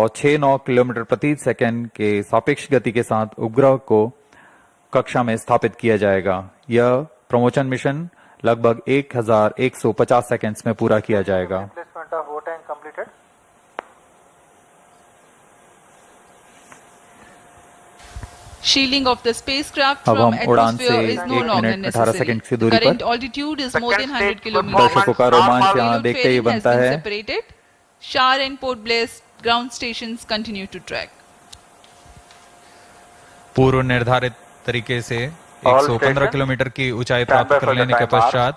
806.9 kilometre प्रति second के सापेक्ष गति के साथ उपग्रह को कक्षा में स्थापित किया जाएगा। यह प्रमोशन मिशन लगभग 1150 सेकंड्स में पूरा किया जाएगा। Shielding of the spacecraft अब from हम उड़ान से atmosphere is no 1 longer minute 18 necessary. Second की दूरी Current पर altitude is more than 100 kilometers. दर्शकों का रोमांच यहाँ Payload देखते ही fairing has बनता been है। separated. SHAR and Port Blair ground stations continue to track. पूर्व निर्धारित तरीके से 115 किलोमीटर की ऊंचाई प्राप्त कर लेने के पश्चात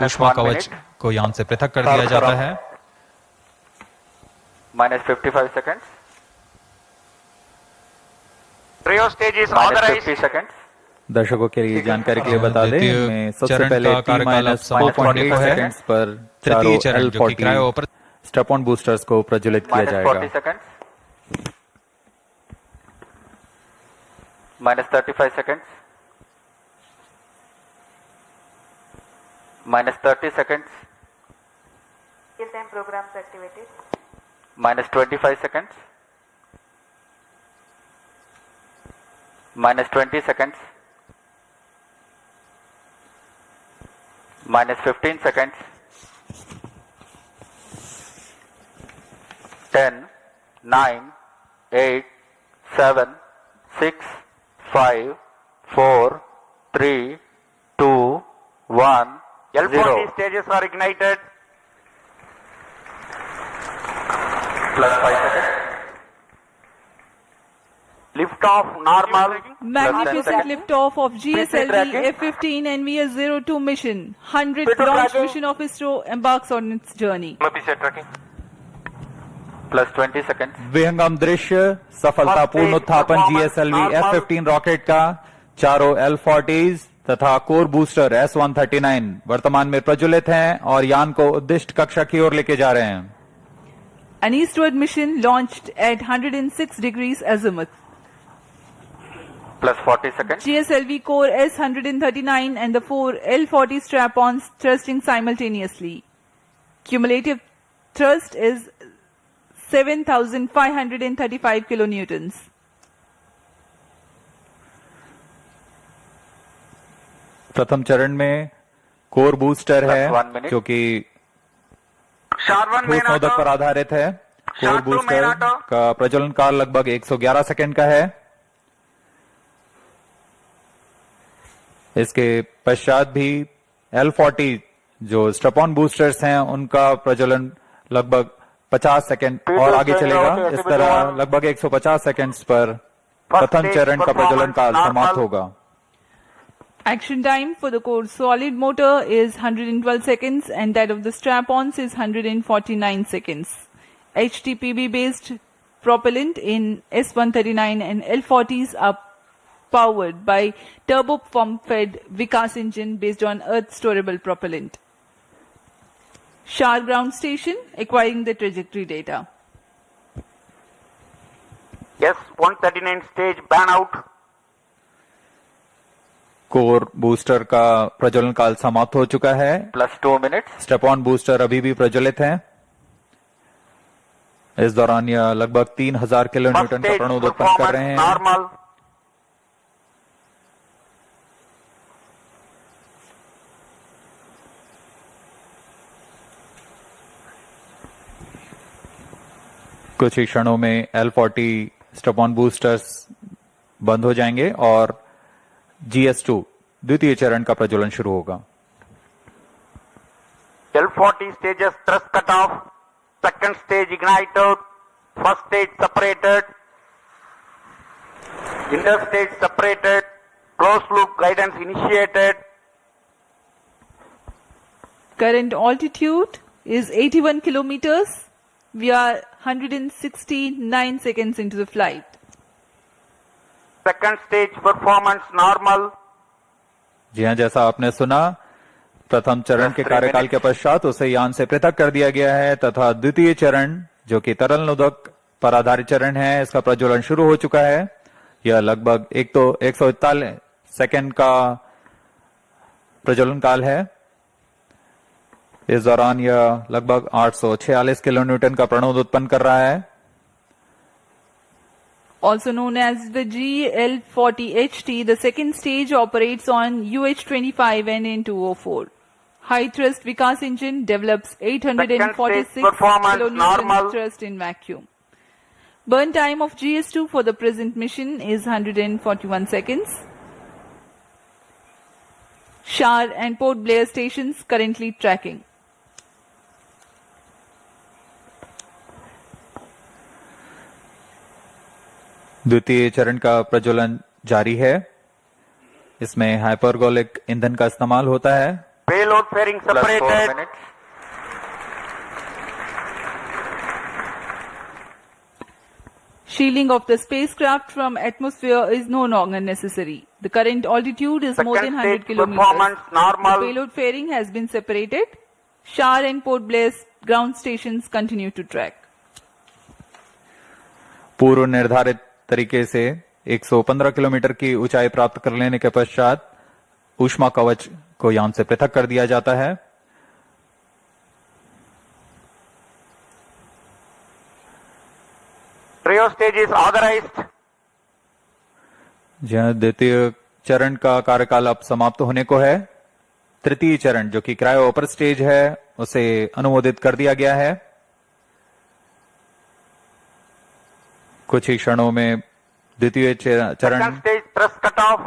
ऊष्मा कवच को यान से पृथक कर दिया जाता है। -55 seconds. Trio stage is authorized. 50 seconds. दर्शकों के लिए जानकारी के लिए बता दें, मैं सबसे पहले T-4.8 सेकंड्स पर तृतीय चरण जो कि क्रायो स्ट्रैप ऑन बूस्टर्स को प्रज्वलित किया जाएगा। -40 seconds. -35 seconds. -30 seconds. Real-time programs activated. -25 seconds. -20 seconds. -15 seconds. 10, 9, 8, 7, 6, 5, 4, 3, 2, 1, L40 stages are ignited. +5 seconds. Lift-off normal. Magnificent liftoff of GSLV-F15 NVS-02 mission. 100th launch mission of ISRO embarks on its journey. +20 seconds. विहंगम दृश्य, सफलतापूर्ण उत्थापन GSLV-F15 rocket का। चारों L40s तथा core booster S139 वर्तमान में प्रज्वलित हैं और यान को उद्दिष्ट कक्षा की ओर लेके जा रहे हैं। An eastward mission launched at 106 degrees azimuth. +40 seconds. GSLV core S139 and the 4 L40 strap-ons thrusting simultaneously. Cumulative thrust is 7,535 kilonewtons. प्रथम चरण में कोर बूस्टर है जो कि ठोस नोदक पर आधारित है। कोर बूस्टर का प्रज्वलन काल लगभग 111 सेकंड का है। इसके पश्चात भी L40 जो स्ट्रैप-ऑन बूस्टर्स हैं उनका प्रज्वलन लगभग 50 सेकंड और आगे चलेगा। इस तरह लगभग 150 सेकंड्स पर प्रथम चरण का प्रज्वलन काल समाप्त होगा। Action time for the core solid motor is 112 seconds and that of the strap-ons is 149 seconds. HTPB based propellant in S139 and L40s are powered by turbo pump fed Vikas engine based on earth storable propellant. SHAR ground station acquiring the trajectory data. S139 stage ban out. Core booster का प्रज्वलन काल समाप्त हो चुका है। +2 minutes. Strap-on booster अभी भी प्रज्वलित है। इस दौरान यह लगभग 3000 किलोन्यूटन का प्रणोद उत्पन्न कर रहे हैं। नॉर्मल। कुछ ही क्षणों में L40 स्ट्रैप-ऑन बूस्टर्स बंद हो जाएंगे और GS2 द्वितीय चरण का प्रज्वलन शुरू होगा। L40 stages thrust cut off, second stage ignited, first stage separated, interstage separated, closed loop guidance initiated. Current altitude is 81 kilometers. We are 169 seconds into the flight. Second stage performance normal. जी हाँ, जैसा आपने सुना, प्रथम चरण के कार्यकाल के पश्चात उसे यान से पृथक कर दिया गया है तथा द्वितीय चरण जो कि तरल नोदक पर आधारित चरण है, इसका प्रज्वलन शुरू हो चुका है। यह लगभग 141 सेकंड का प्रज्वलन काल है। इस दौरान यह लगभग 846 किलोन्यूटन का प्रणोद उत्पन्न कर रहा है। Also known as the GL40HT, the second stage operates on UH-25 and N204. High thrust Vikas engine develops 846 performance kilonewtons normal. thrust in vacuum. Burn time of GS2 for the present mission is 141 seconds. SHAR and Port Blair stations currently tracking. द्वितीय चरण का प्रज्वलन जारी है। इसमें hypergolic ईंधन का इस्तेमाल होता है। Payload fairing separated. Shielding of the spacecraft from atmosphere is no longer necessary. The current altitude is more than Second 100 stage kilometers. performance The normal. payload fairing has been separated. SHAR and Port Blair ground stations continue to track. पूर्व निर्धारित तरीके से 115 kilometre की ऊंचाई प्राप्त कर लेने के पश्चात ऊष्मा कवच को यान से पृथक कर दिया जाता है। Trio stage is authorized. जहां द्वितीय चरण का कार्यकाल अब समाप्त होने को है। तृतीय चरण जो कि क्रायो अपर स्टेज है उसे अनुमोदित कर दिया गया है। कुछ ही क्षणों में द्वितीय चरण Second stage thrust cutoff.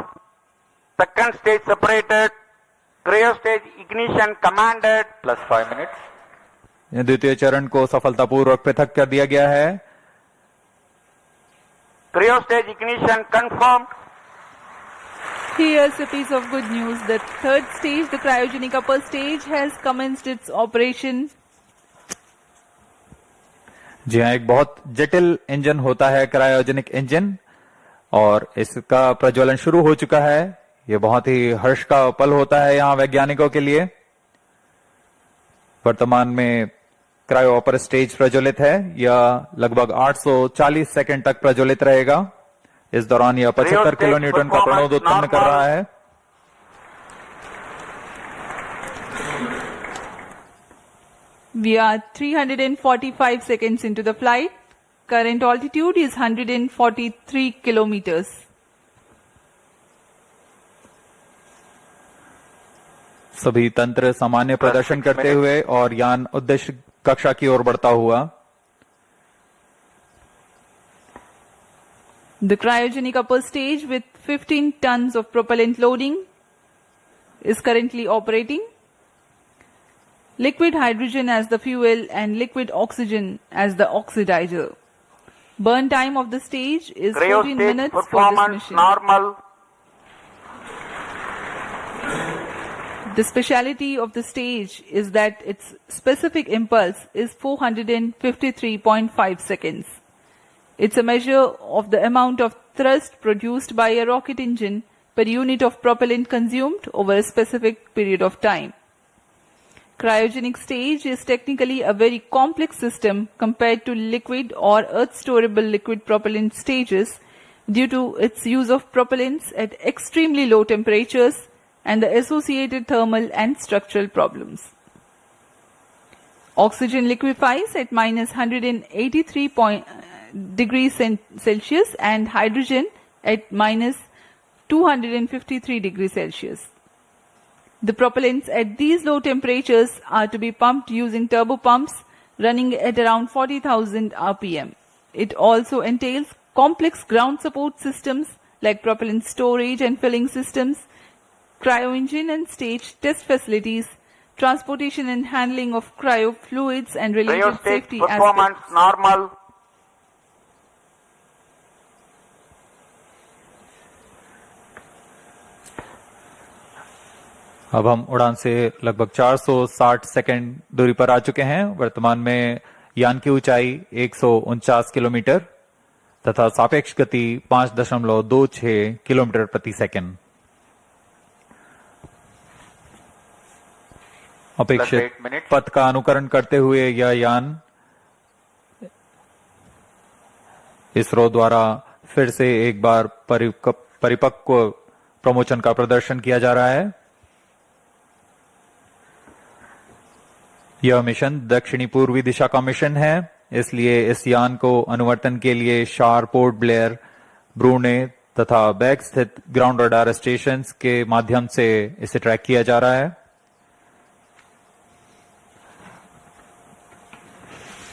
Second stage separated. Cryo stage ignition commanded. +5 minutes. द्वितीय चरण को सफलतापूर्वक पृथक कर दिया गया है। Cryo stage ignition confirmed. Here's a piece of good news. The third stage, the cryogenic upper stage, has commenced its operation. जी हाँ, एक बहुत जटिल इंजन होता है क्रायोजेनिक इंजन और इसका प्रज्वलन शुरू हो चुका है। ये बहुत ही हर्ष का पल होता है यहाँ वैज्ञानिकों के लिए। वर्तमान में क्रायो अपर स्टेज प्रज्वलित है। यह लगभग 840 सेकंड तक प्रज्वलित रहेगा। इस दौरान यह 75 किलो न्यूटन का प्रणोद उत्पन्न कर रहा है। We are 345 seconds into the flight. Current altitude is 143 kilometers. सभी तंत्र सामान्य प्रदर्शन करते हुए और यान उद्देश्य कक्षा की ओर बढ़ता हुआ। The cryogenic upper stage with 15 tons of propellant loading is currently operating. Liquid hydrogen as the fuel and liquid oxygen as the oxidizer. Burn time of the stage is Cryo 14 stage minutes for this performance mission. normal. The speciality of the stage is that its specific impulse is 453.5 seconds. It's a measure of the amount of thrust produced by a rocket engine per unit of propellant consumed over a specific period of time. Cryogenic stage is technically a very complex system compared to liquid or earth-storable liquid propellant stages due to its use of propellants at extremely low temperatures and the associated thermal and structural problems. Oxygen liquefies at minus 183 degrees Celsius and hydrogen at minus 253 degrees Celsius. The propellants at these low temperatures are to be pumped using turbo pumps running at around 40,000 RPM. It also entails complex ground support systems like propellant storage and filling systems, cryo engine and stage test facilities, transportation and handling of cryo fluids and related Cryo stage safety performance aspects. normal. अब हम उड़ान से लगभग 460 second दूरी पर आ चुके हैं। वर्तमान में यान की ऊंचाई 149 किलोमीटर तथा सापेक्ष गति 5.26 किलोमीटर प्रति सेकंड। अपेक्षित पथ का अनुकरण करते हुए यह यान इसरो द्वारा फिर से एक बार परिपक्व प्रमोशन का प्रदर्शन किया जा रहा है। यह मिशन दक्षिणी पूर्वी दिशा का मिशन है इसलिए इस यान को अनुवर्तन के लिए शार, पोर्ट ब्लेयर, ब्रूने तथा बैग स्थित ग्राउंड रडार स्टेशन के माध्यम से इसे ट्रैक किया जा रहा है।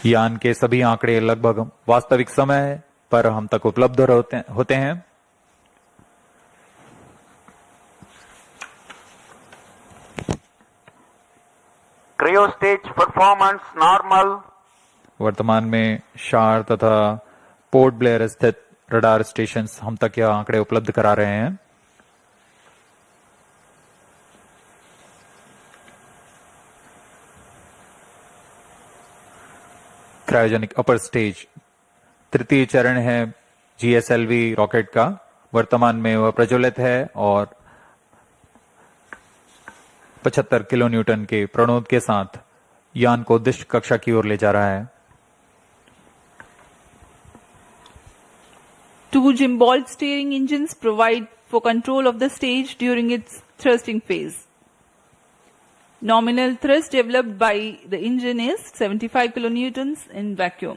यान के सभी आंकड़े लगभग वास्तविक समय पर हम तक उपलब्ध होते हैं। Cryo stage performance normal. वर्तमान में शार तथा पोर्ट ब्लेयर स्थित रडार स्टेशन हम तक यह आंकड़े उपलब्ध करा रहे हैं। क्रायोजेनिक अपर स्टेज तृतीय चरण है GSLV रॉकेट का। वर्तमान में वह प्रज्वलित है और 75 किलो न्यूटन के प्रणोद के साथ यान को उद्दिष्ट कक्षा की ओर ले जा रहा है। Two gimbal steering engines provide for control of the stage during its thrusting phase. Nominal thrust developed by the engine is 75 kilonewtons in vacuum.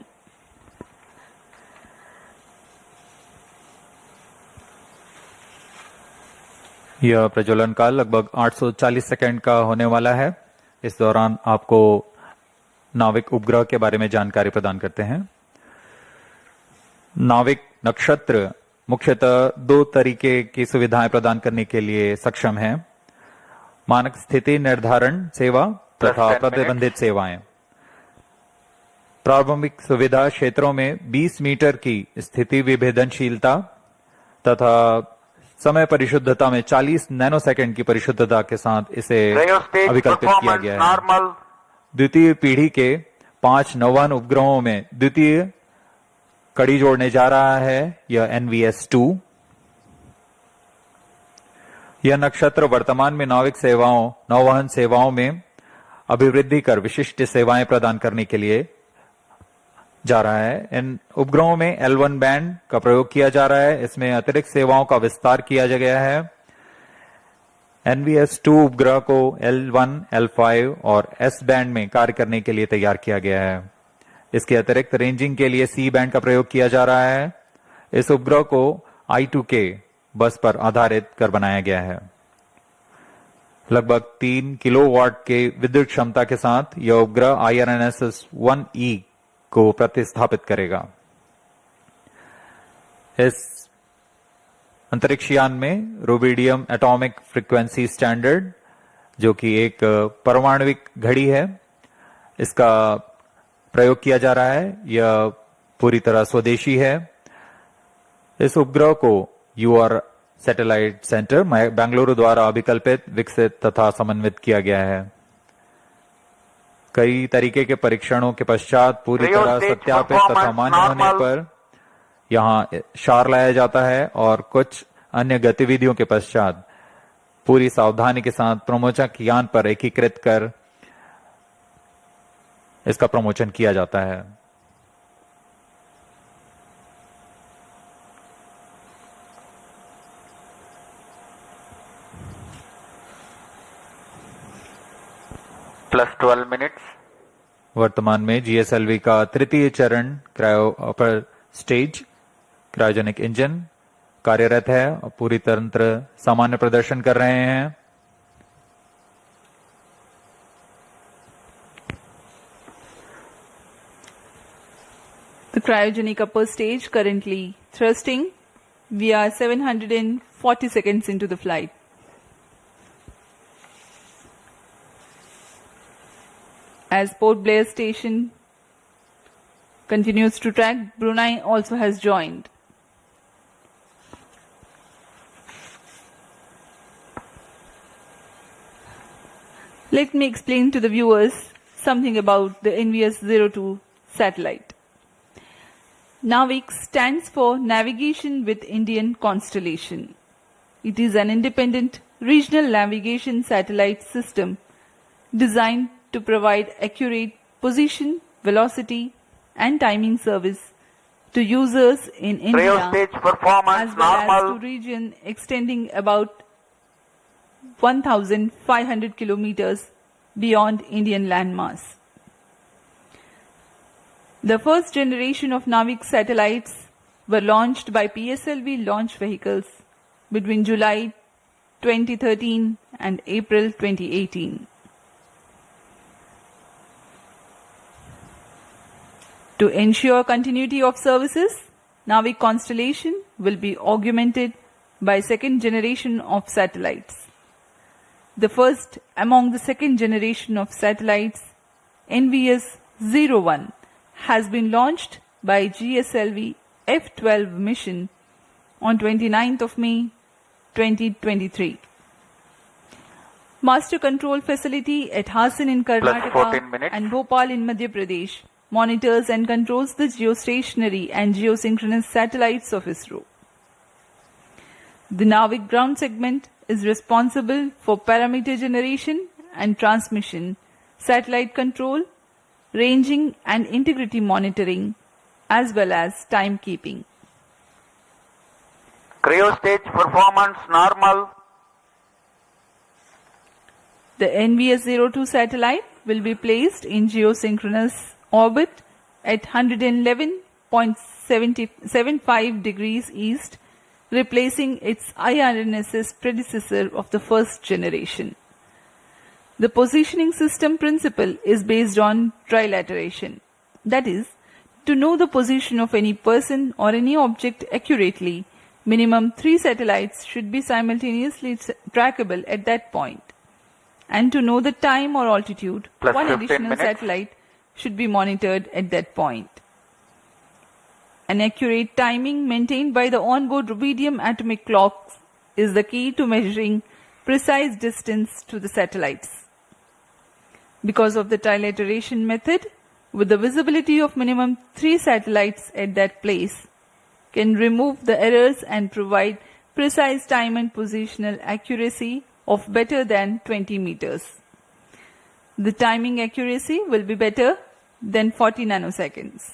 यह प्रज्वलन काल लगभग 840 सेकंड का होने वाला है। इस दौरान आपको नाविक उपग्रह के बारे में जानकारी प्रदान करते हैं। नाविक नक्षत्र मुख्यतः दो तरीके की सुविधाएं प्रदान करने के लिए सक्षम है: मानक स्थिति निर्धारण सेवा तथा प्रतिबंधित सेवाएं। प्रारंभिक सुविधा क्षेत्रों में 20 मीटर की स्थिति विभेदनशीलता तथा समय परिशुद्धता में 40 नैनोसेकंड की परिशुद्धता के साथ इसे अभिकल्पित किया गया है। द्वितीय पीढ़ी के 5 नौवहन उपग्रहों में द्वितीय कड़ी जोड़ने जा रहा है यह NVS-02। यह नक्षत्र वर्तमान में नाविक सेवाओं, नौवहन सेवाओं में अभिवृद्धि कर विशिष्ट सेवाएं प्रदान करने के लिए जा रहा है। इन उपग्रहों में L1 बैंड का प्रयोग किया जा रहा है। इसमें अतिरिक्त सेवाओं का विस्तार किया गया है। NVS-02 उपग्रह को L1, L5 और S बैंड में कार्य करने के लिए तैयार किया गया है। इसके अतिरिक्त रेंजिंग के लिए C बैंड का प्रयोग किया जा रहा है। इस उपग्रह को I2K बस पर आधारित कर बनाया गया है। लगभग 3 किलोवाट के विद्युत क्षमता के साथ यह उपग्रह IRNSS-1E को प्रतिस्थापित करेगा। इस अंतरिक्ष यान में रुबिडियम एटॉमिक फ्रीक्वेंसी स्टैंडर्ड, जो कि एक परमाणुविक घड़ी है, इसका प्रयोग किया जा रहा है। यह पूरी तरह स्वदेशी है। इस उपग्रह को UR सैटेलाइट सेंटर बेंगलुरु द्वारा अभिकल्पित, विकसित तथा समन्वित किया गया है। कई तरीके के परीक्षणों के पश्चात पूरी तरह सत्यापित तथा मान्य होने पर यहां शार लाया जाता है और कुछ अन्य गतिविधियों के पश्चात पूरी सावधानी के साथ प्रमोचक यान पर एकीकृत कर इसका प्रमोचन किया जाता है। +12 मिनट्स। वर्तमान में GSLV का तृतीय चरण cryo upper stage cryogenic engine कार्यरत है और पूरी तंत्र सामान्य प्रदर्शन कर रहे हैं। The cryogenic upper stage currently thrusting. We are 740 seconds into the flight. As Port Blair station continues to track, Brunei also has joined. Let me explain to the viewers something about the NVS-02 satellite. NAVIC stands for Navigation with Indian Constellation. It is an independent regional navigation satellite system designed to provide accurate position, velocity and timing service to users in India Stage performance as well normal. as to region extending about 1,500 kilometers beyond Indian landmass. The first generation of Navik satellites were launched by PSLV launch vehicles between July 2013 and April 2018. To ensure continuity of services, Navik constellation will be augmented by second generation of satellites. The first among the second generation of satellites, NVS-01, has been launched by GSLV-F15 mission on 29th of May 2023. Master control facility at Hassan in 14 Karnataka minutes. and Bhopal in Madhya Pradesh monitors and controls the geostationary and geosynchronous satellites of ISRO. The Navik ground segment is responsible for parameter generation and transmission, satellite control, ranging and integrity monitoring, as well as timekeeping. Cryo stage performance normal. The NVS-02 satellite will be placed in geosynchronous orbit at 111.75 degrees east, replacing its IRNSS predecessor of the first generation. The positioning system principle is based on trilateration. That is, to know the position of any person or any object accurately, minimum 3 satellites should be simultaneously trackable at that point. And to know the time or altitude, Plus one 15 additional minutes. satellite should be monitored at that point. An accurate timing maintained by the onboard rubidium atomic clocks is the key to measuring precise distance to the satellites. Because of the trilateration method, with the visibility of minimum 3 satellites at that place, can remove the errors and provide precise time and positional accuracy of better than 20 meters. The timing accuracy will be better than 40 nanoseconds.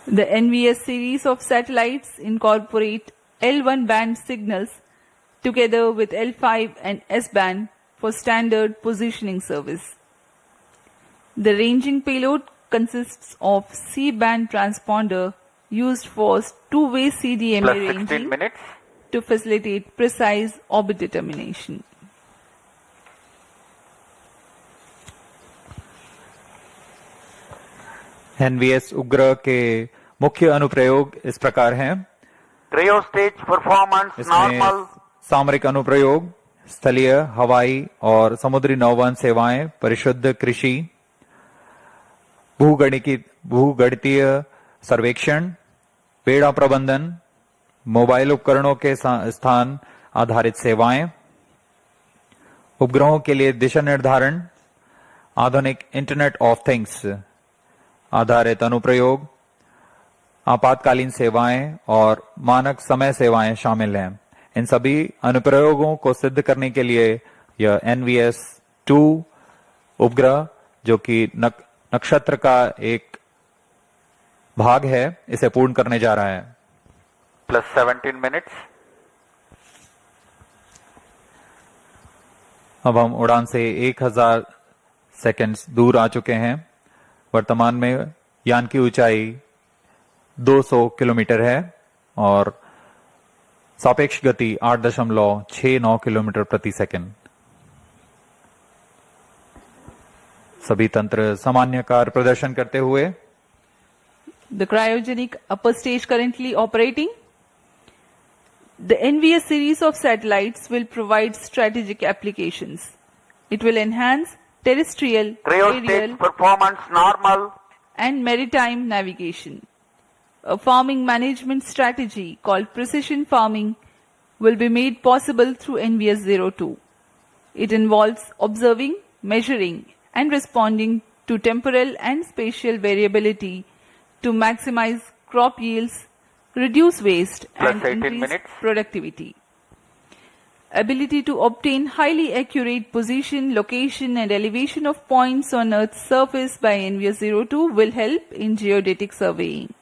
The NVS series of satellites incorporate L1 band signals together with L5 and S band for standard positioning service. The ranging payload consists of C-band transponder used for two-way CDMA Plus 16 ranging minutes. to facilitate precise orbit determination. NVS उग्र के मुख्य अनुप्रयोग इस प्रकार हैं। Cryo stage performance इसमें normal. सामरिक अनुप्रयोग, स्थलीय, हवाई और समुद्री नौवहन सेवाएं, परिशुद्ध कृषि, भूगणितीय सर्वेक्षण, पेड़ा प्रबंधन, मोबाइल उपकरणों के स्थान आधारित सेवाएं, उपग्रहों के लिए दिशा निर्धारण, आधुनिक इंटरनेट ऑफ थिंग्स आधारित अनुप्रयोग, आपातकालीन सेवाएं और मानक समय सेवाएं शामिल हैं। इन सभी अनुप्रयोगों को सिद्ध करने के लिए यह NVS-2 उपग्रह, जो कि नक्षत्र का एक भाग है, इसे पूर्ण करने जा रहा है। Plus 17 minutes. अब हम उड़ान से 1000 सेकंड्स दूर आ चुके हैं। वर्तमान में यान की ऊंचाई 200 किलोमीटर है और सापेक्ष गति 8.69 किलोमीटर प्रति सेकंड। सभी तंत्र सामान्य कार्य प्रदर्शन करते हुए The cryogenic upper stage currently operating. The NVS series of satellites will provide strategic applications. It will enhance terrestrial, Cryo stage aerial, performance normal. and maritime navigation. A farming management strategy called precision farming will be made possible through NVS-02. It involves observing, measuring, and responding to temporal and spatial variability to maximize crop yields, reduce waste, Plus and 18 increase minutes. productivity. Ability to obtain highly accurate position, location, and elevation of points on Earth's surface by NVS-02 will help in geodetic surveying.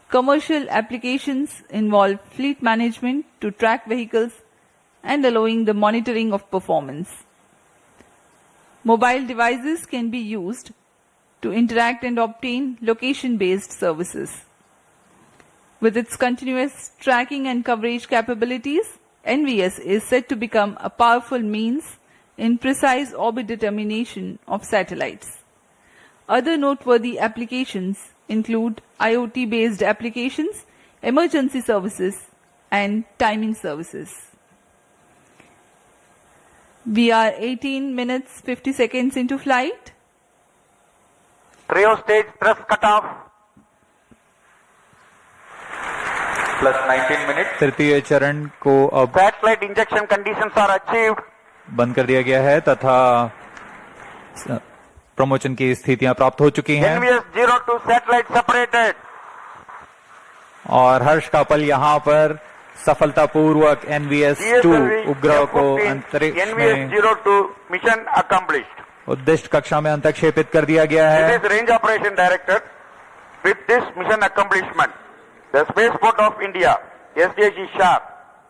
Commercial applications involve fleet management to track vehicles and allowing the monitoring of performance. Mobile devices can be used to interact and obtain location-based services. With its continuous tracking and coverage capabilities, NVS is set to become a powerful means in precise orbit determination of satellites. Other noteworthy applications include IoT-based applications, emergency services, and timing services. We are 18 minutes 50 seconds into flight. Cryo stage thrust cutoff. Plus 19 minute. तृतीय चरण को अब Satellite injection conditions are achieved. बंद कर दिया गया है तथा प्रमोशन की स्थितियां प्राप्त हो चुकी हैं NVS-02 satellite separated. और हर्ष का पल यहाँ पर सफलतापूर्वक NVS-2 उपग्रह को GSLV-F15 अंतरिक्ष में NVS-02 mission accomplished. उद्दिष्ट कक्षा में अंतक्षेपित कर दिया गया है। This is Range Operation Director. With this mission accomplishment, the Spaceport of India, SDSC SHAR,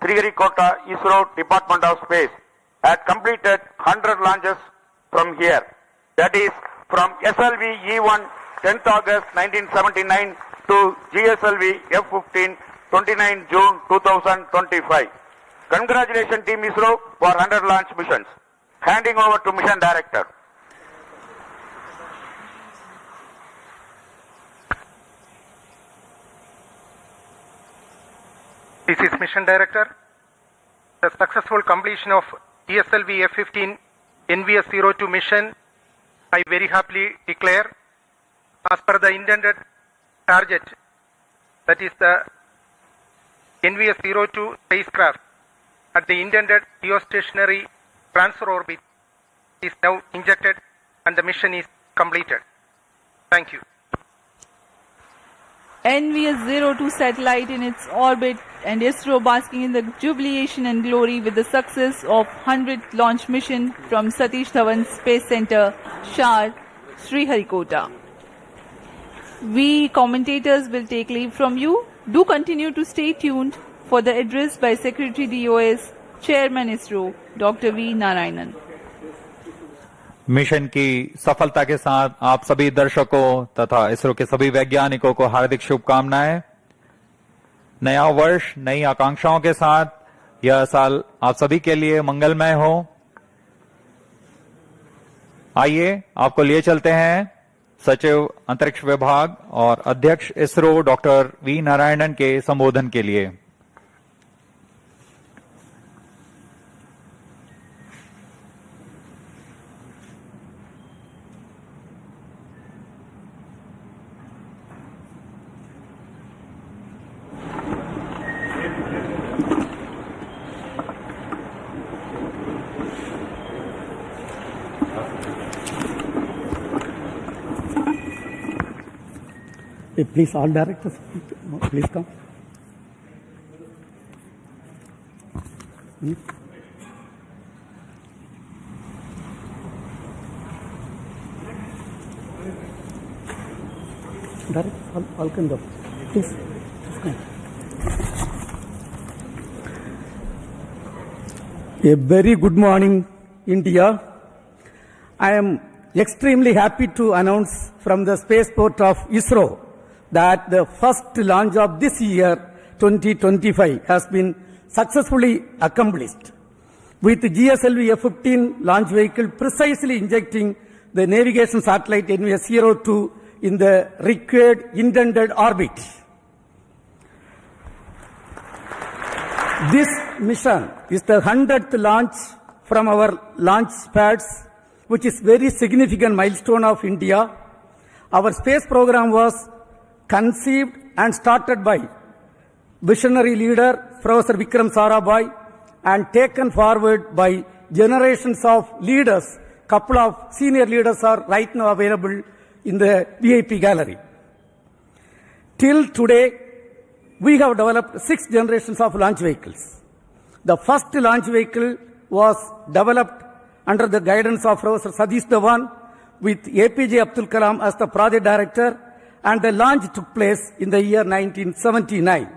Sriharikota, ISRO, Department of Space, had completed 100 launches from here. That is from SLV-E1 10th August 1979 to GSLV-F15 29 June 2025. Congratulations Team ISRO for 100 launch missions. Handing over to Mission Director. This is Mission Director. The successful completion of GSLV-F15 NVS-02 mission, I very happily declare, as per the intended target, that is the NVS-02 spacecraft at the intended geostationary transfer orbit is now injected and the mission is completed. Thank you. NVS-02 satellite in its orbit and ISRO basking in the jubilation and glory with the success of 100th launch mission from Satish Dhawan Space Centre, SHAR, Sriharikota. We commentators will take leave from you. Do continue to stay tuned for the address by Secretary DOS, Chairman ISRO, Dr. V. Narayanan. Mission की सफलता के साथ आप सभी दर्शकों तथा इसरो के सभी वैज्ञानिकों को हार्दिक शुभकामनाएं। नया वर्ष नई आकांक्षाओं के साथ यह साल आप सभी के लिए मंगलमय हो। आइए आपको लिए चलते हैं सचिव अंतरिक्ष विभाग और अध्यक्ष इसरो डॉक्टर वी नारायणन के संबोधन के लिए। Please, all directors, please come. Direct, all can go. Please come. A very good morning, India. I am extremely happy to announce from the spaceport of ISRO that the first launch of this year, 2025, has been successfully accomplished, with GSLV-F15 launch vehicle precisely injecting the navigation satellite NVS-02 in the required intended orbit. This mission is the 100th launch from our launch pads, which is very significant milestone of India. Our space program was conceived and started by visionary leader Professor Vikram Sarabhai and taken forward by generations of leaders. Couple of senior leaders are right now available in the VIP gallery. Till today, we have developed 6 generations of launch vehicles. The first launch vehicle was developed under the guidance of Professor Satish Dhawan with APJ Abdul Kalam as the project director, and the launch took place in the year 1979.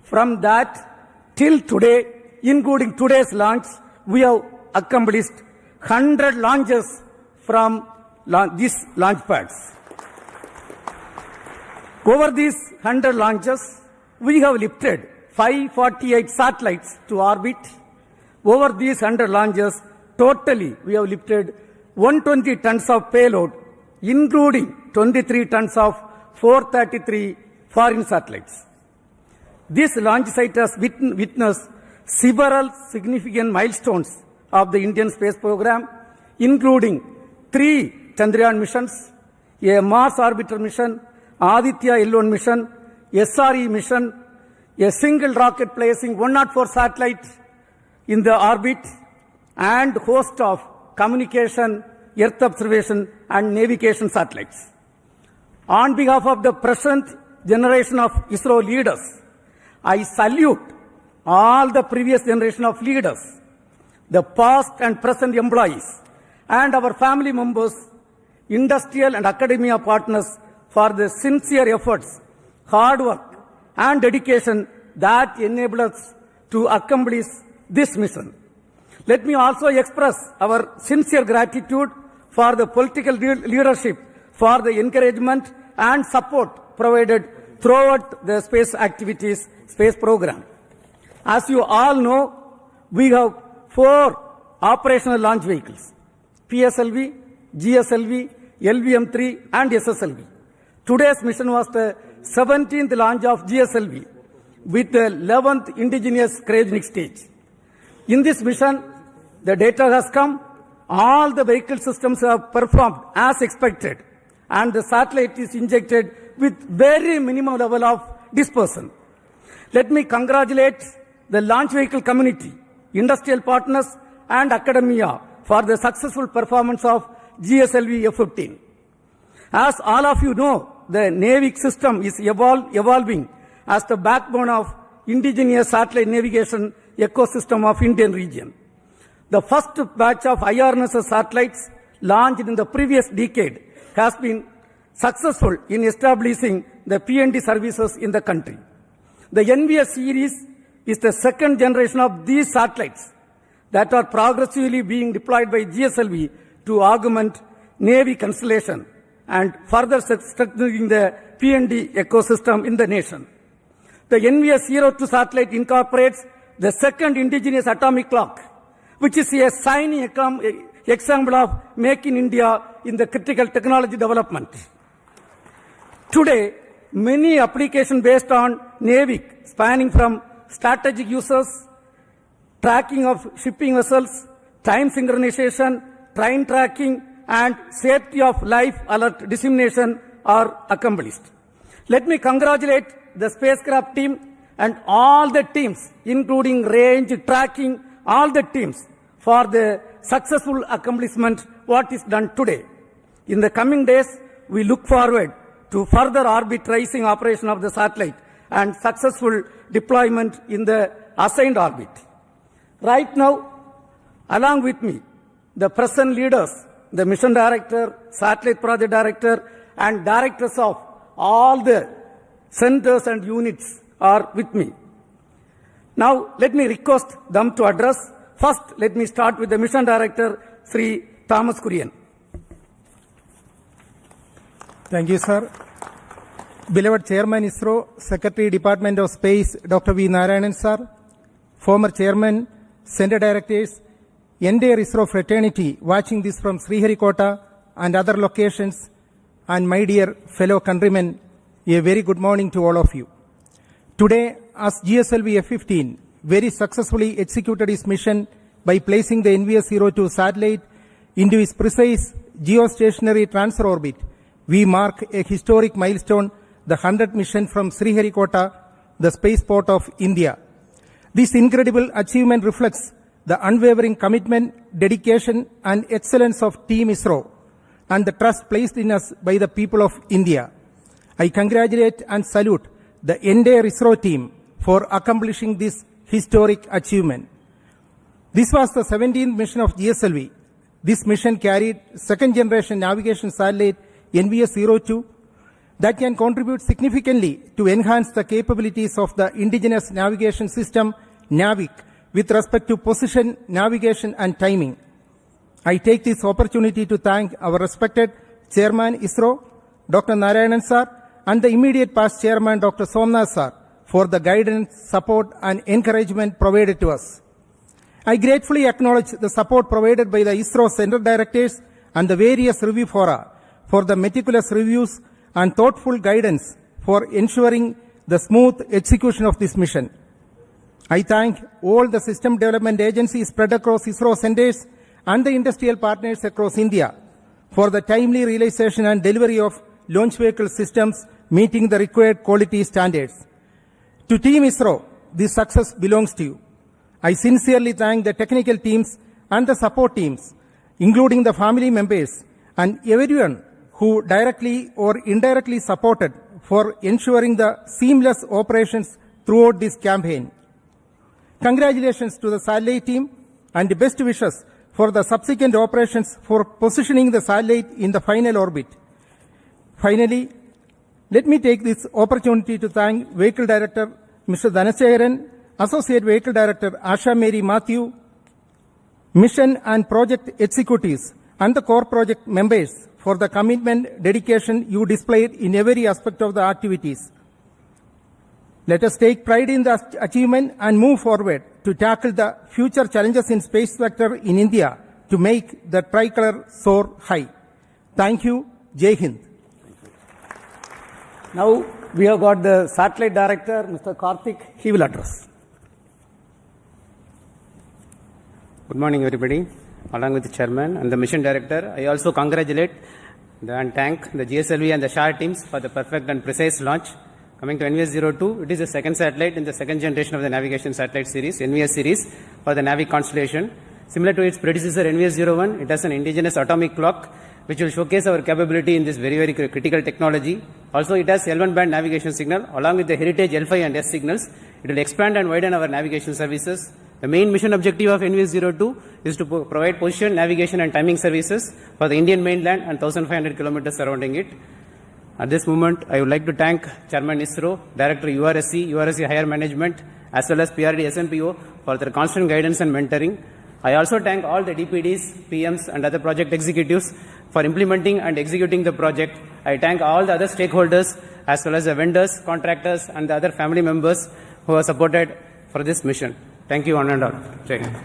From that till today, including today's launch, we have accomplished 100 launches from these launch pads. Over these 100 launches, we have lifted 548 satellites to orbit. Over these 100 launches, totally we have lifted 120 tons of payload, including 23 tons of 433 foreign satellites. This launch site has witnessed several significant milestones of the Indian space program, including 3 Chandrayaan missions, a Mars orbiter mission, Aditya L1 mission, SRE mission, a single rocket placing 104 satellites in the orbit, and host of communication, earth observation and navigation satellites. On behalf of the present generation of ISRO leaders, I salute all the previous generation of leaders, the past and present employees, and our family members, industrial and academia partners for the sincere efforts, hard work, and dedication that enable us to accomplish this mission. Let me also express our sincere gratitude for the political leadership for the encouragement and support provided throughout the space activities, space program. As you all know, we have 4 operational launch vehicles: PSLV, GSLV, LVM-3 and SSLV. Today's mission was the 17th launch of GSLV with the 11th indigenous cryogenic stage. In this mission, the data has come, all the vehicle systems have performed as expected, and the satellite is injected with very minimum level of dispersion. Let me congratulate the launch vehicle community, industrial partners and academia for the successful performance of GSLV-F15. As all of you know, the NAVIC system is evolving as the backbone of indigenous satellite navigation ecosystem of Indian region. The first batch of IRNSS satellites launched in the previous decade has been successful in establishing the PND services in the country. The NVS series is the second generation of these satellites that are progressively being deployed by GSLV to augment Navy constellation and further strengthening the PND ecosystem in the nation. The NVS-02 satellite incorporates the second indigenous atomic clock, which is a shining example of Make in India in the critical technology development. Today, many applications based on NAVIC, spanning from strategic uses, tracking of shipping vessels, time synchronization, train tracking, and safety of life alert dissemination are accomplished. Let me congratulate the spacecraft team and all the teams, including range, tracking, all the teams for the successful accomplishment what is done today. In the coming days, we look forward to further orbit tracing operation of the satellite and successful deployment in the assigned orbit. Right now, along with me, the present leaders, the mission director, satellite project director, and directors of all the centers and units are with me. Now, let me request them to address. First, let me start with the mission director, Sri Thomas Kurian. Thank you, sir. Beloved Chairman ISRO, Secretary Department of Space, Dr. V. Narayanan, sir, former Chairman, Center Directors, entire ISRO fraternity watching this from Sriharikota and other locations, and my dear fellow countrymen, a very good morning to all of you. Today, as GSLV-F15 very successfully executed its mission by placing the NVS-02 satellite into its precise geostationary transfer orbit, we mark a historic milestone, the 100th mission from Sriharikota, the spaceport of India. This incredible achievement reflects the unwavering commitment, dedication, and excellence of Team ISRO and the trust placed in us by the people of India. I congratulate and salute the entire ISRO team for accomplishing this historic achievement. This was the 17th mission of GSLV. This mission carried second-generation navigation satellite NVS-02 that can contribute significantly to enhance the capabilities of the indigenous navigation system NAVIC with respect to position, navigation and timing. I take this opportunity to thank our respected Chairman ISRO, Dr. Narayanan Sir, and the immediate past Chairman, Dr. Somnath Sir, for the guidance, support and encouragement provided to us. I gratefully acknowledge the support provided by the ISRO Center Directors and the various review fora for the meticulous reviews and thoughtful guidance for ensuring the smooth execution of this mission. I thank all the system development agencies spread across ISRO centers and the industrial partners across India for the timely realization and delivery of launch vehicle systems meeting the required quality standards. To Team ISRO, this success belongs to you. I sincerely thank the technical teams and the support teams, including the family members and everyone who directly or indirectly supported for ensuring the seamless operations throughout this campaign. Congratulations to the satellite team and best wishes for the subsequent operations for positioning the satellite in the final orbit. Finally, let me take this opportunity to thank Vehicle Director Mr. Dhanasekaran, Associate Vehicle Director Asha Mary Matthew, Mission and Project Executives and the core project members for the commitment, dedication you displayed in every aspect of the activities. Let us take pride in the achievement and move forward to tackle the future challenges in space sector in India to make the tricolor soar high. Thank you. Jai Hind. Now we have got the satellite director, Mr. Karthik. He will address. Good morning, everybody. Along with the chairman and the mission director, I also congratulate and thank the GSLV and the SHAR teams for the perfect and precise launch. Coming to NVS-02, it is the second satellite in the second generation of the navigation satellite series, NVS series, for the Navi constellation. Similar to its predecessor, NVS-01, it has an indigenous atomic clock, which will showcase our capability in this very, very critical technology. Also, it has L1 band navigation signal, along with the heritage L5 and S signals. It will expand and widen our navigation services. The main mission objective of NVS-02 is to provide position, navigation and timing services for the Indian mainland and 1,500 kilometers surrounding it. At this moment, I would like to thank Chairman ISRO, Director URSC Higher Management, as well as PRD SNPO for their constant guidance and mentoring. I also thank all the DPDs, PMs and other project executives for implementing and executing the project. I thank all the other stakeholders as well as the vendors, contractors and the other family members who have supported for this mission. Thank you, one and all. Jai Hind.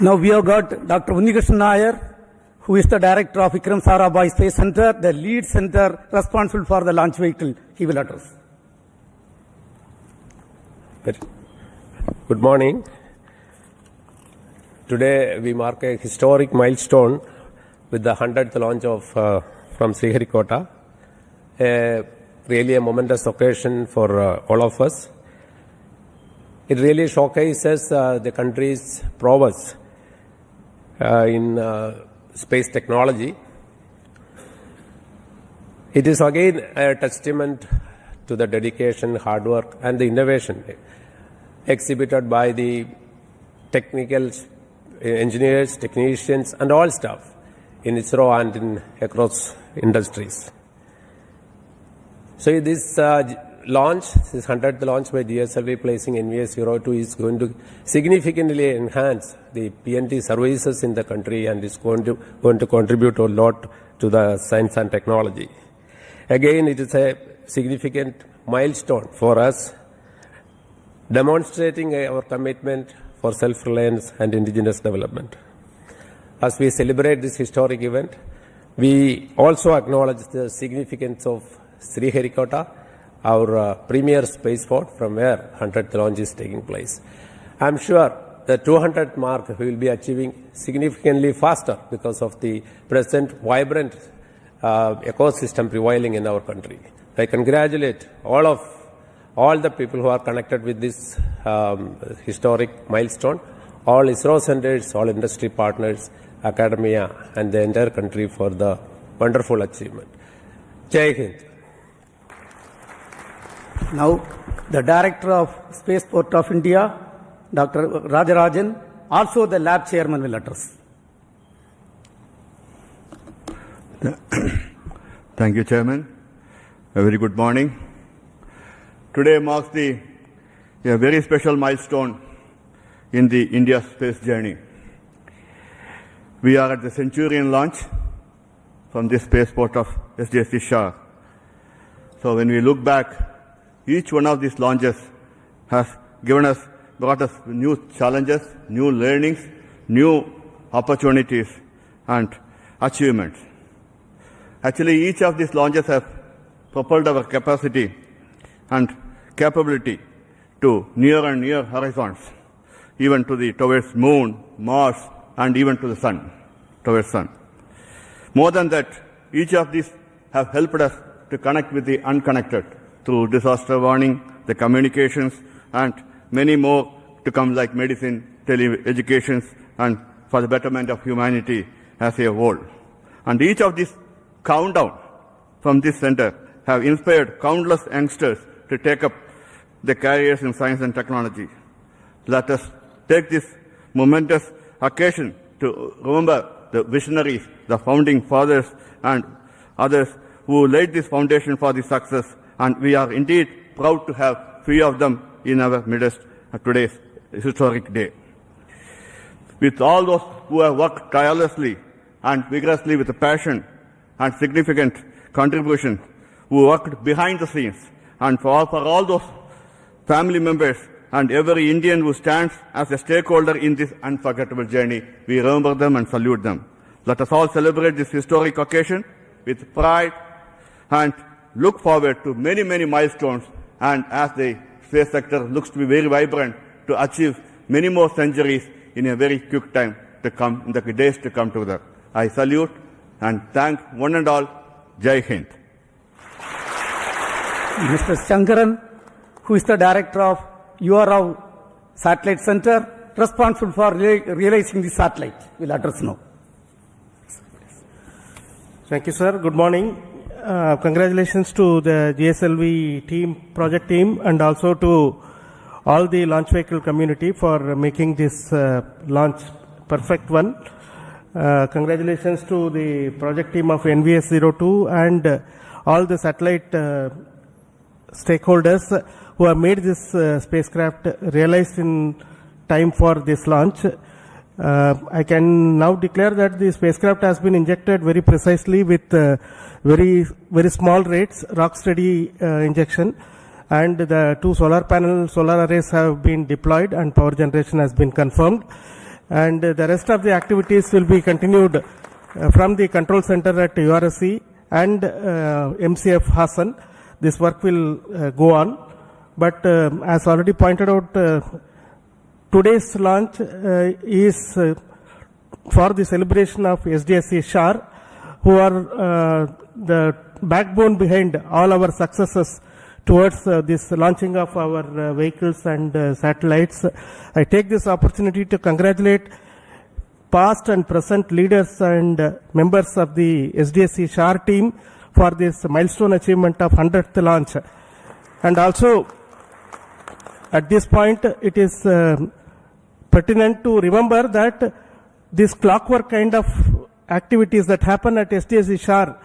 Now we have got Dr. Unnikrishnan Nair, who is the director of Vikram Sarabhai Space Centre, the lead center responsible for the launch vehicle. He will address. Good morning. Today we mark a historic milestone with the 100th launch of from Sriharikota. Really a momentous occasion for all of us. It really showcases the country's prowess in space technology. It is again a testament to the dedication, hard work and the innovation exhibited by the technical engineers, technicians and all staff in ISRO and across industries. So this launch, this 100th launch by GSLV placing NVS-02 is going to significantly enhance the PNT services in the country and is going to contribute a lot to the science and technology. Again, it is a significant milestone for us, demonstrating our commitment for self-reliance and indigenous development. As we celebrate this historic event, we also acknowledge the significance of Sriharikota, our premier spaceport from where 100th launch is taking place. I'm sure the 200th mark we will be achieving significantly faster because of the present vibrant ecosystem prevailing in our country. I congratulate all the people who are connected with this historic milestone, all ISRO centers, all industry partners, academia and the entire country for the wonderful achievement. Jai Hind. Now, the Director of Spaceport of India, Dr. Rajarajan, also the lab chairman will address. Thank you, Chairman. A very good morning. Today marks a very special milestone in the India space journey. We are at the Centurion launch from this spaceport of SDSC SHAR. So when we look back, each one of these launches has brought us new challenges, new learnings, new opportunities and achievements. Actually, each of these launches have propelled our capacity and capability to near and near horizons, even towards moon, Mars, and even to the sun, towards sun. More than that, each of these have helped us to connect with the unconnected through disaster warning, the communications, and many more to come like medicine, tele-educations, and for the betterment of humanity as a whole. And each of these countdown from this center have inspired countless youngsters to take up the careers in science and technology. Let us take this momentous occasion to remember the visionaries, the founding fathers, and others who laid this foundation for this success, and we are indeed proud to have few of them in our midst at today's historic day. With all those who have worked tirelessly and vigorously with passion and significant contribution, who worked behind the scenes, and for all those family members and every Indian who stands as a stakeholder in this unforgettable journey, we remember them and salute them. Let us all celebrate this historic occasion with pride and look forward to many, many milestones, and as the space sector looks to be very vibrant, to achieve many more centuries in a very quick time to come, in the days to come together. I salute and thank one and all. Jai Hind. Mr. Shankaran, who is the director of URAV Satellite Center, responsible for realizing the satellite, will address now. Thank you, sir. Good morning. Congratulations to the GSLV team, project team, and also to all the launch vehicle community for making this launch perfect one. Congratulations to the project team of NVS-02 and all the satellite stakeholders who have made this spacecraft realized in time for this launch. I can now declare that the spacecraft has been injected very precisely with very small rates, rock steady injection, and the two solar arrays have been deployed and power generation has been confirmed, and the rest of the activities will be continued from the control center at URSC and MCF Hassan. This work will go on, but as already pointed out, today's launch is for the celebration of SDSC SHAR, who are the backbone behind all our successes towards this launching of our vehicles and satellites. I take this opportunity to congratulate past and present leaders and members of the SDSC SHAR team for this milestone achievement of 100th launch. And also, at this point, it is pertinent to remember that this clockwork kind of activities that happen at SDSC SHAR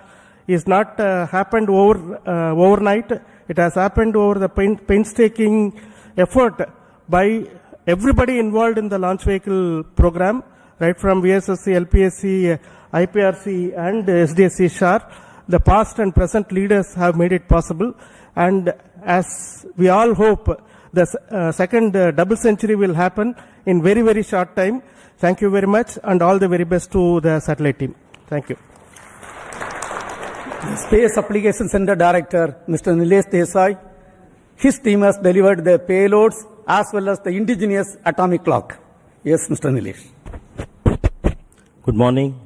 is not happened overnight. It has happened over the painstaking effort by everybody involved in the launch vehicle program, right from VSSC, LPSC, IPRC, and SDSC SHAR. The past and present leaders have made it possible, and as we all hope, the second double century will happen in very, very short time. Thank you very much, and all the very best to the satellite team. Thank you. The Space Application Center Director, Mr. Nilesh Desai, his team has delivered the payloads as well as the indigenous atomic clock. Yes, Mr. Nilesh. Good morning.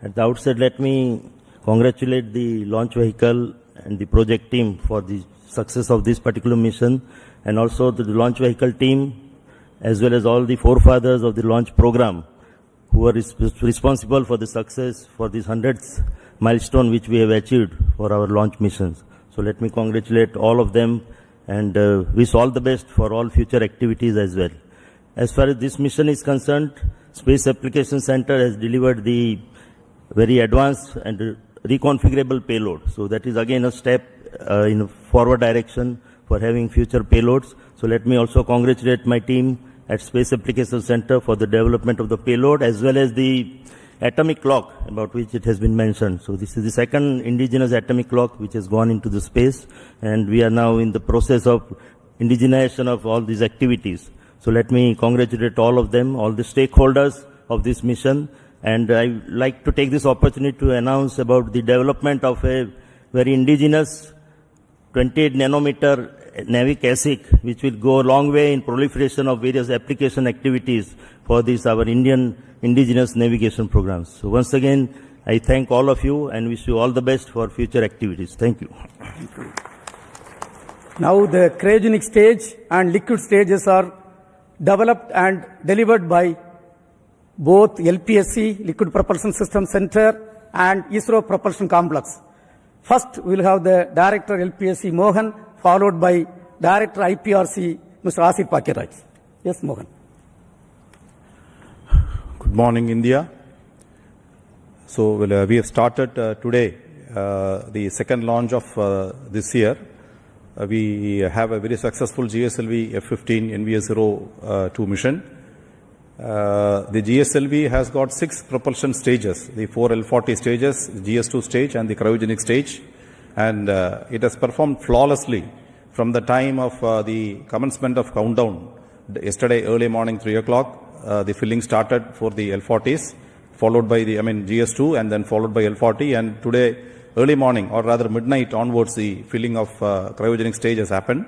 At the outset, let me congratulate the launch vehicle and the project team for the success of this particular mission, and also to the launch vehicle team, as well as all the forefathers of the launch program who are responsible for the success for this 100th milestone which we have achieved for our launch missions. So let me congratulate all of them and wish all the best for all future activities as well. As far as this mission is concerned, Space Application Center has delivered the very advanced and reconfigurable payload. So that is again a step in a forward direction for having future payloads. So let me also congratulate my team at Space Application Center for the development of the payload as well as the atomic clock about which it has been mentioned. So this is the second indigenous atomic clock which has gone into the space, and we are now in the process of indigenization of all these activities. So let me congratulate all of them, all the stakeholders of this mission, and I would like to take this opportunity to announce about the development of a very indigenous 28 nanometer NavIC ASIC, which will go a long way in proliferation of various application activities for this, our indigenous navigation programs. So once again, I thank all of you and wish you all the best for future activities. Thank you. Now the cryogenic stage and liquid stages are developed and delivered by both LPSC, Liquid Propulsion System Center, and ISRO Propulsion Complex. First, we will have the Director LPSC Mohan, followed by Director IPRC, Mr. Asif Pakiraj. Yes, Mohan. Good morning, India. So we have started today the second launch of this year. We have a very successful GSLV-F15 NVS-02 mission. The GSLV has got 6 propulsion stages, the 4 L40 stages, GS2 stage and the cryogenic stage, and it has performed flawlessly from the time of the commencement of countdown. Yesterday early morning 3 o'clock, the filling started for the L40s, followed by the GS2 and then followed by L40, and today early morning or rather midnight onwards the filling of cryogenic stage has happened,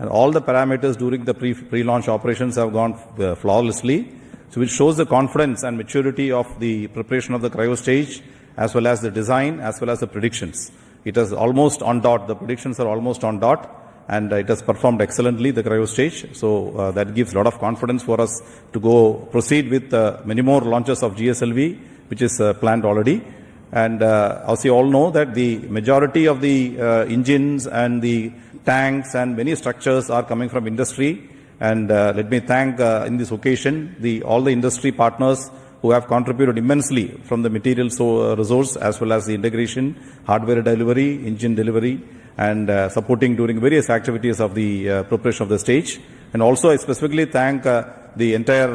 and all the parameters during the pre-launch operations have gone flawlessly. So which shows the confidence and maturity of the preparation of the cryo stage as well as the design as well as the predictions. It is almost on dot, the predictions are almost on dot, and it has performed excellently, the cryo stage. So that gives a lot of confidence for us to proceed with many more launches of GSLV, which is planned already. And as you all know that the majority of the engines and the tanks and many structures are coming from industry. And let me thank in this occasion all the industry partners who have contributed immensely from the material resource as well as the integration, hardware delivery, engine delivery, and supporting during various activities of the preparation of the stage. And also I specifically thank the entire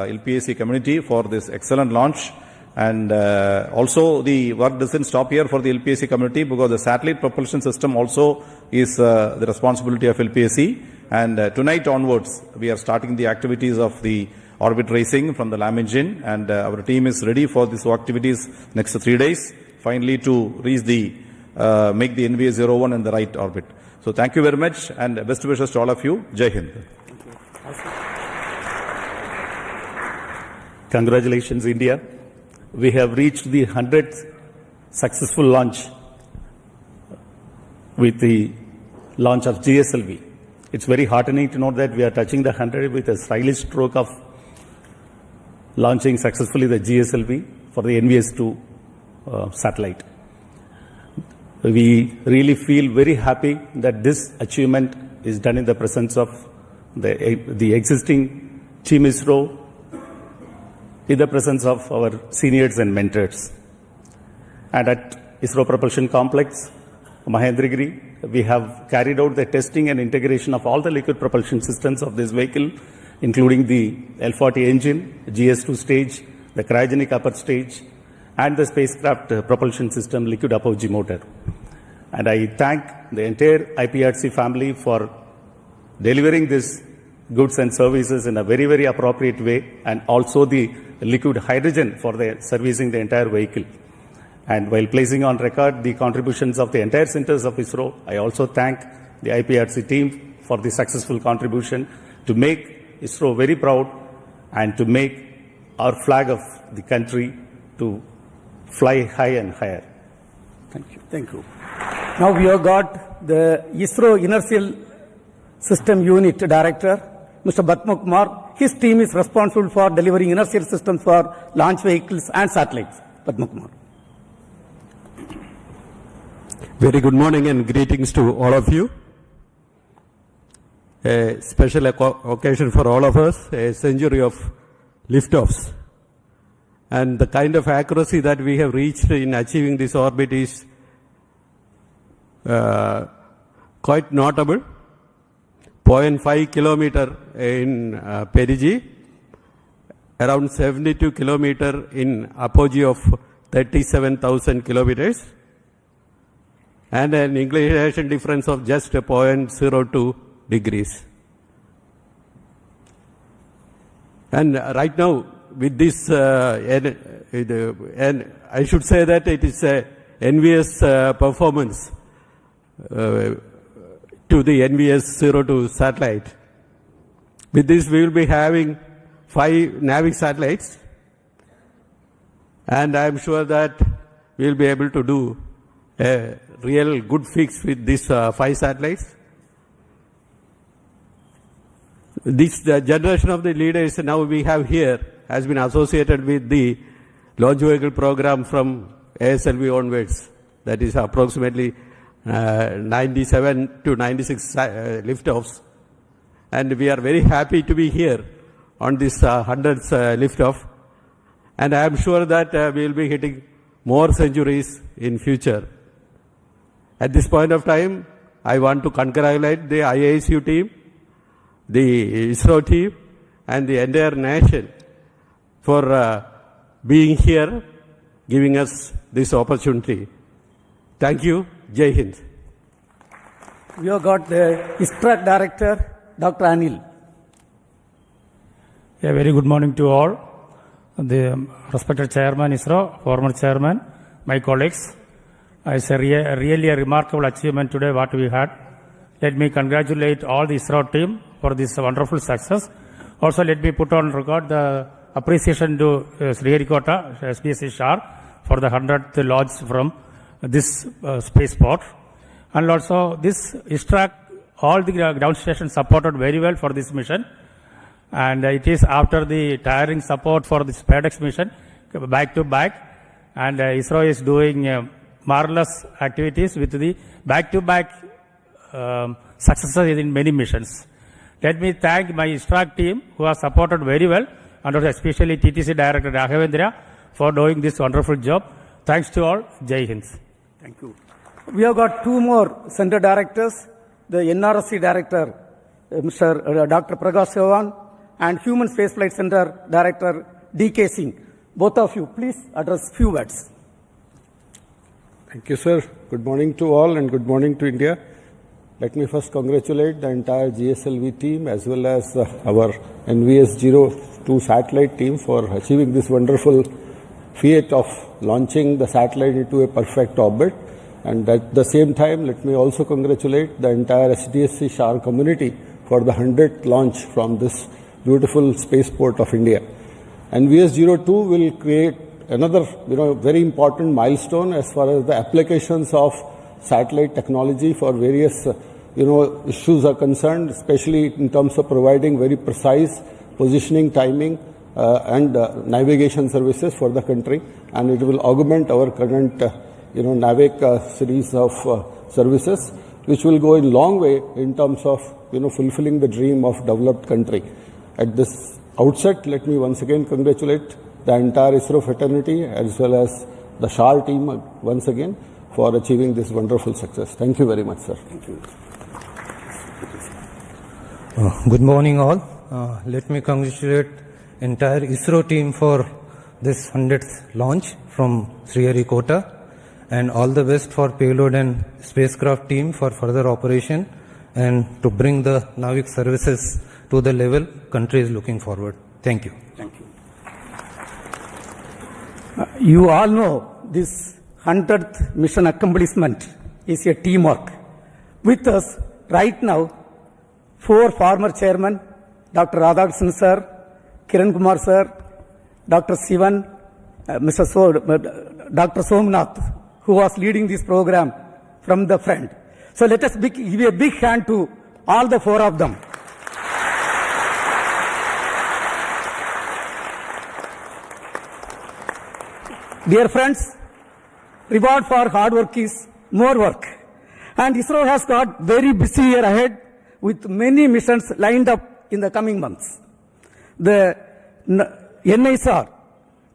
LPAC community for this excellent launch. And also the work doesn't stop here for the LPAC community, because the satellite propulsion system also is the responsibility of LPAC. And tonight onwards, we are starting the activities of the orbit racing from the LAM engine, and our team is ready for these activities next 3 days, finally to reach make the NVS-01 in the right orbit. So thank you very much, and best wishes to all of you. Jai Hind. Congratulations, India. We have reached the 100th successful launch with the launch of GSLV. It's very heartening to note that we are touching the 100 with a stylish stroke of launching successfully the GSLV for the NVS-02 satellite. We really feel very happy that this achievement is done in the presence of the existing Team ISRO, in the presence of our seniors and mentors. And at ISRO Propulsion Complex, Mahendragiri, we have carried out the testing and integration of all the liquid propulsion systems of this vehicle, including the L40 engine, GS2 stage, the cryogenic upper stage, and the spacecraft propulsion system liquid apogee motor. And I thank the entire IPRC family for delivering these goods and services in a very, very appropriate way, and also the liquid hydrogen for servicing the entire vehicle. And while placing on record the contributions of the entire centers of ISRO, I also thank the IPRC team for the successful contribution to make ISRO very proud and to make our flag of the country to fly high and higher. Thank you. Thank you. Now we have got the ISRO Inertial System Unit Director, Mr. Batma Kumar. His team is responsible for delivering inertial systems for launch vehicles and satellites. Batma Kumar. Very good morning and greetings to all of you. A special occasion for all of us, a century of liftoffs. And the kind of accuracy that we have reached in achieving this orbit is quite notable. 0.5 kilometer in perigee, around 72 kilometer in apogee of 37,000 kilometers, and an inclination difference of just 0.02 degrees. And right now, with this, and I should say that it is a NVS performance to the NVS-02 satellite. With this, we will be having 5 NAVIC satellites, and I am sure that we will be able to do a real good fix with these 5 satellites. This generation of the leaders now we have here has been associated with the launch vehicle program from ASLV onwards. That is approximately 97 to 96 liftoffs. And we are very happy to be here on this 100th liftoff. And I am sure that we will be hitting more centuries in future. At this point of time, I want to congratulate the IASU team, the ISRO team, and the entire nation for being here, giving us this opportunity. Thank you. Jai Hind. We have got the ISTRAC Director, Dr. Anil. A very good morning to all. The respected Chairman ISRO, former Chairman, my colleagues. It's really a remarkable achievement today what we had. Let me congratulate all the ISRO team for this wonderful success. Also, let me put on record the appreciation to Sriharikota, SDSC SHAR, for the 100th launch from this spaceport. And also, this ISTRAC, all the ground stations supported very well for this mission. And it is after the tiring support for the SpaceX mission, back to back. And ISRO is doing marvelous activities with the back-to-back successes in many missions. Let me thank my ISTRAC team who has supported very well, and especially TTC Director Raghavendra for doing this wonderful job. Thanks to all. Jai Hind. Thank you. We have got 2 more center directors, the NRSC Director, Mr. Dr. Prakash Chavan, and Human Spaceflight Center Director, D.K. Singh. Both of you, please address few words. Thank you, sir. Good morning to all and good morning to India. Let me first congratulate the entire GSLV team as well as our NVS-02 satellite team for achieving this wonderful feat of launching the satellite into a perfect orbit. And at the same time, let me also congratulate the entire SDSC SHAR community for the 100th launch from this beautiful spaceport of India. NVS-02 will create another, very important milestone as far as the applications of satellite technology for various, issues are concerned, especially in terms of providing very precise positioning, timing, and navigation services for the country. And it will augment our current, NAVIC series of services, which will go a long way in terms of, fulfilling the dream of developed country. At this outset, let me once again congratulate the entire ISRO fraternity as well as the SHAR team once again for achieving this wonderful success. Thank you very much, sir. Thank you. Good morning all. Let me congratulate entire ISRO team for this 100th launch from Sriharikota, and all the best for payload and spacecraft team for further operation and to bring the NAVIC services to the level country is looking forward. Thank you. Thank you. You all know this 100th mission accomplishment is a teamwork. With us right now, 4 former chairmen, Dr. Radhakrishnan sir, Kiran Kumar sir, Dr. Sivan, Dr. Somnath, who was leading this program from the front. So let us give a big hand to all the 4 of them. Dear friends, reward for hard work is more work. And ISRO has got very busy year ahead with many missions lined up in the coming months. The NISR,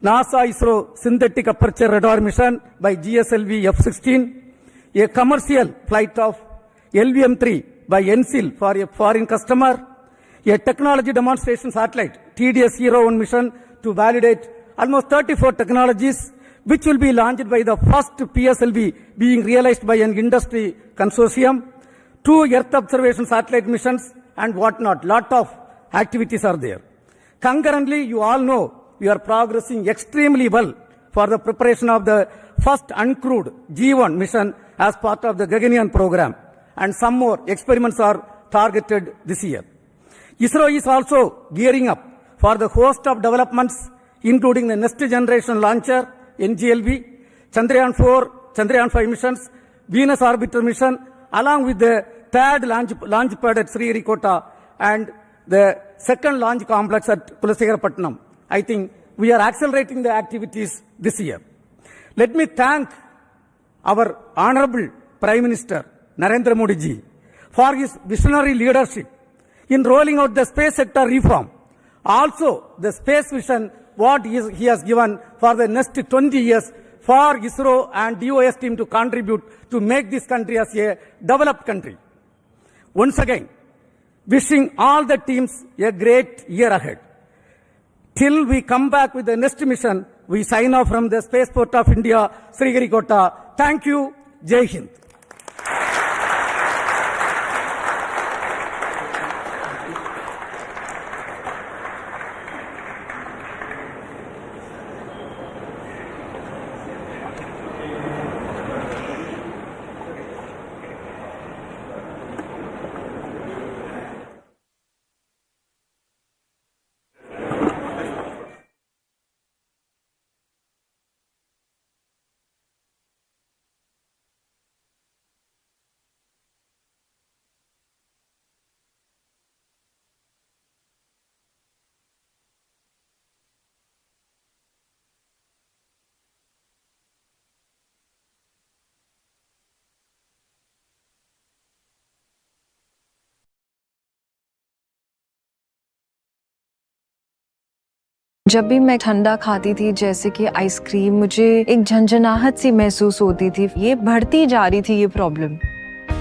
NASA-ISRO Synthetic Aperture Radar mission by GSLV-F15, a commercial flight of LVM-3 by NCIL for a foreign customer, a technology demonstration satellite, TDS-01 mission to validate almost 34 technologies, which will be launched by the first PSLV being realized by an industry consortium, 2 Earth observation satellite missions, and whatnot. Lot of activities are there. Concurrently, you all know we are progressing extremely well for the preparation of the first uncrewed G1 mission as part of the Gaganyaan program, and some more experiments are targeted this year. ISRO is also gearing up for the host of developments, including the next generation launcher, NGLV, Chandrayaan 4, Chandrayaan 5 missions, Venus orbiter mission, along with the third launch pad at Sriharikota and the second launch complex at Kulasegarapatnam. I think we are accelerating the activities this year. Let me thank our Honorable Prime Minister Narendra Modi ji for his visionary leadership in rolling out the space sector reform. Also, the space vision, what he has given for the next 20 years for ISRO and DOS team to contribute to make this country as a developed country. Once again, wishing all the teams a great year ahead. Till we come back with the next mission, we sign off from the Spaceport of India, Sriharikota. Thank you. Jai Hind. जब भी मैं ठंडा खाती थी जैसे कि ice cream, मुझे एक झंझनाहट सी महसूस होती थी। ये बढ़ती जा रही थी ये प्रॉब्लम।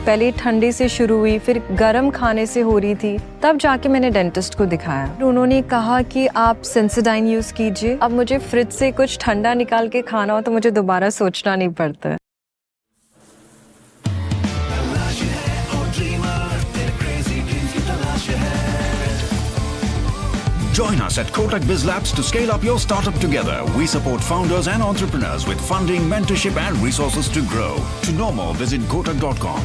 पहले ठंडे से शुरू हुई, फिर गर्म खाने से हो रही थी, तब जाके मैंने डेंटिस्ट को दिखाया। उन्होंने कहा कि आप सेंसोडाइन यूज कीजिए। अब मुझे फ्रिज से कुछ ठंडा निकाल के खाना हो तो मुझे दोबारा सोचना नहीं पड़ता। Join us at Kotak Biz Labs to scale up your startup together. We support founders and entrepreneurs with funding, mentorship and resources to grow. To know more, visit kotak.com.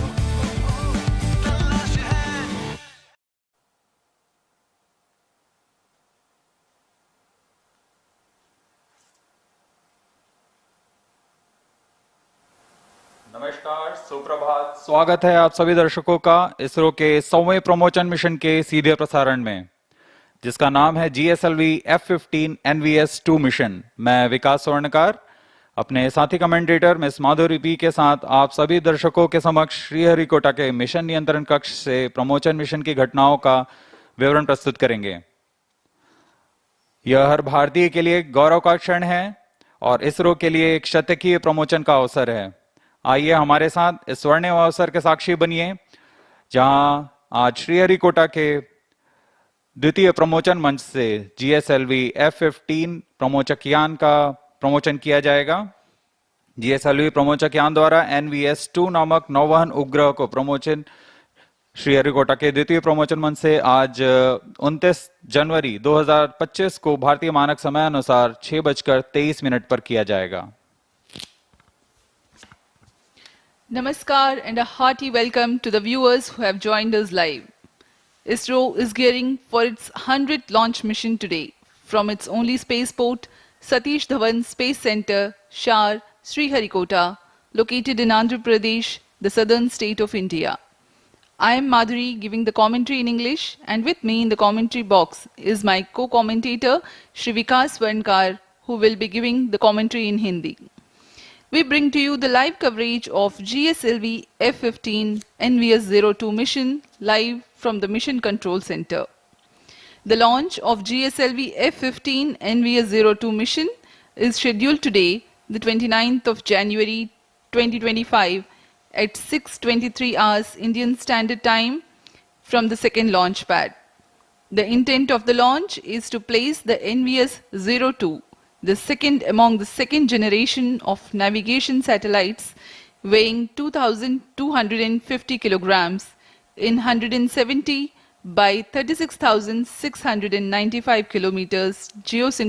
नमस्कार, सुप्रभात। स्वागत है आप सभी दर्शकों का इसरो के 100वें प्रमोशन मिशन के सीधे प्रसारण में, जिसका नाम है GSLV-F15 NVS-02 मिशन। मैं विकास स्वर्णकार अपने साथी कमेंटेटर मिस माधुरी पी के साथ आप सभी दर्शकों के समक्ष श्रीहरिकोटा के मिशन नियंत्रण कक्ष से प्रमोशन मिशन की घटनाओं का विवरण प्रस्तुत करेंगे। यह हर भारतीय के लिए गौरव का क्षण है और इसरो के लिए एक शतकीय प्रमोशन का अवसर है। आइए हमारे साथ इस स्वर्णिम अवसर के साक्षी बनिए, जहां आज श्रीहरिकोटा के द्वितीय प्रमोशन मंच से GSLV-F15 प्रमोचक यान का प्रमोशन किया जाएगा। GSLV प्रमोचक यान द्वारा NVS-02 नामक नौवहन उपग्रह को प्रमोशन श्रीहरिकोटा के द्वितीय प्रमोशन मंच से आज 29 जनवरी 2025 को भारतीय मानक समय अनुसार 6:23 पर किया जाएगा। Namaskar and a hearty welcome to the viewers who have joined us live. ISRO is gearing for its 100th launch mission today from its only spaceport, Satish Dhawan Space Centre, SHAR, Sriharikota, located in Andhra Pradesh, the southern state of India. I am Madhuri giving the commentary in English, and with me in the commentary box is my co-commentator Shri Vikas Swarnkar, who will be giving the commentary in Hindi. We bring to you the live coverage of GSLV-F15 NVS-02 mission live from the Mission Control Center. The launch of GSLV-F15 NVS-02 mission is scheduled today, the 29th of January 2025 at 6:23 hours Indian Standard Time from the second launch pad. The intent of the launch is to place the NVS-02, the second among the second generation of navigation satellites weighing 2,250 kilograms in 170 by 36,695 kilometers geosynchronous